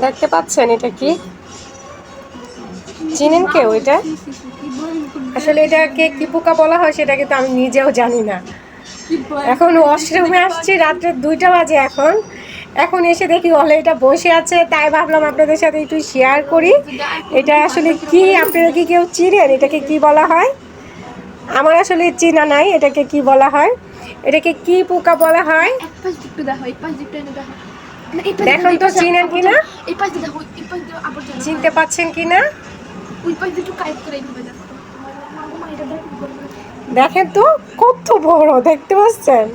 দেখতে পাচ্ছেন এটা কি চিনেন কেউ এটা? আসলে এটাকে কি পোকা বলা হয় সেটা কিন্তু আমি নিজেও জানি না। এখন ওয়াশরুমে আসছি, রাত্রে 2টা বাজে এখন এসে দেখি হলে এটা বসে আছে, তাই ভাবলাম আপনাদের সাথে একটু শেয়ার করি। এটা আসলে কি, আপনারা কি কেউ চিনেন এটাকে কি বলা হয়? আমার আসলে চেনা নাই এটাকে কি বলা হয়, এটাকে কি পোকা বলা হয়। দেখুন তো চিনেন কিনা, চিনতে পাচ্ছেন কিনা দেখেন তো কত বড়, দেখতে পাচ্ছেন?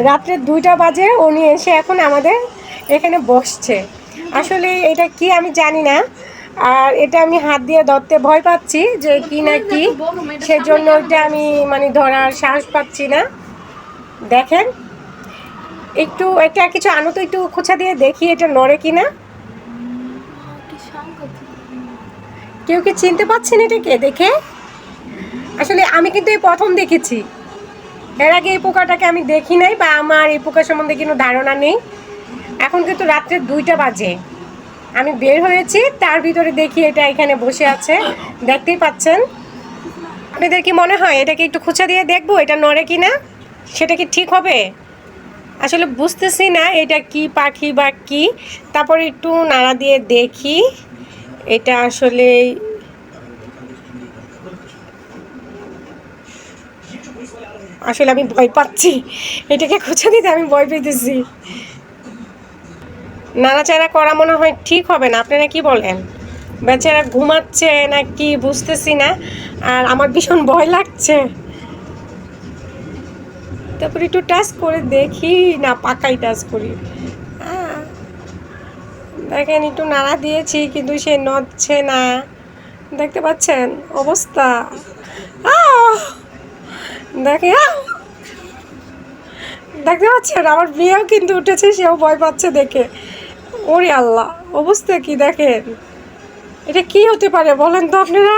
রাত্রে 2টা বাজে উনি এসে এখন আমাদের এখানে বসছে। আসলে এটা কি আমি জানি না, আর এটা আমি হাত দিয়ে ধরতে ভয় পাচ্ছি যে কি না কি, সেজন্য এটা আমি মানে ধরার সাহস পাচ্ছি না। দেখেন একটু এটা কিছু আনো তো, একটু খোঁচা দিয়ে দেখি এটা নড়ে কিনা। কেউ কি চিনতে পাচ্ছেন এটাকে দেখে? আসলে আমি কিন্তু এই প্রথম দেখেছি, এর আগে এই পোকাটাকে আমি দেখি নাই, বা আমার এই পোকা সম্বন্ধে কোনো ধারণা নেই। এখন কিন্তু রাত্রে 2টা বাজে, আমি বের হয়েছি, তার ভিতরে দেখি এটা এখানে বসে আছে, দেখতেই পাচ্ছেন। আপনাদের কি মনে হয় এটাকে একটু খোঁচা দিয়ে দেখবো এটা নড়ে কি না, সেটা কি ঠিক হবে? আসলে বুঝতেছি না এটা কি পাখি বা কি, তারপরে একটু নাড়া দিয়ে দেখি এটা আসলে আমি ভয় পাচ্ছি, এটাকে খোঁচা দিতে আমি ভয় পেতেছি। নাড়াচাড়া করা মনে হয় ঠিক হবে না, আপনারা কি বলেন? বেচারা ঘুমাচ্ছে না কি বুঝতেছি না, আর আমার ভীষণ ভয় লাগছে। তারপরে একটু টাচ করে দেখি না, পাকাই টাচ করি। দেখেন একটু নাড়া দিয়েছি কিন্তু সে নড়ছে না, দেখতে পাচ্ছেন অবস্থা। দেখে দেখতে পাচ্ছেন আমার বিয়েও কিন্তু উঠেছে, সেও ভয় পাচ্ছে দেখে। ওরে আল্লাহ, অবস্থা কি দেখেন, এটা কি হতে পারে বলেন তো আপনারা?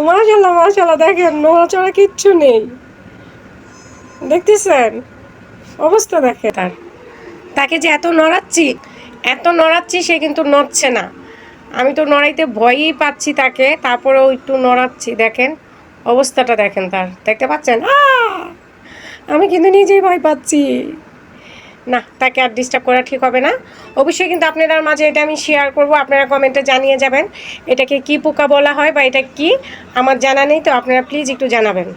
মাশাআল্লাহ মাশাআল্লাহ, দেখেন নড়াচড়া কিচ্ছু নেই, দেখতেছেন অবস্থা দেখে তাকে যে এত নড়াচ্ছি সে কিন্তু নড়ছে না। আমি তো নড়াইতে ভয়ই পাচ্ছি তাকে, তারপরেও একটু নড়াচ্ছি, দেখেন অবস্থাটা দেখেন তার, দেখতে পাচ্ছেন? আমি কিন্তু নিজেই ভয় পাচ্ছি না, তাকে আর ডিস্টার্ব করা ঠিক হবে না। অবশ্যই কিন্তু আপনাদের মাঝে এটা আমি শেয়ার করব, আপনারা কমেন্টে জানিয়ে যাবেন এটাকে কি পোকা বলা হয় বা এটা কি, আমার জানা নেই, তো আপনারা প্লিজ একটু জানাবেন।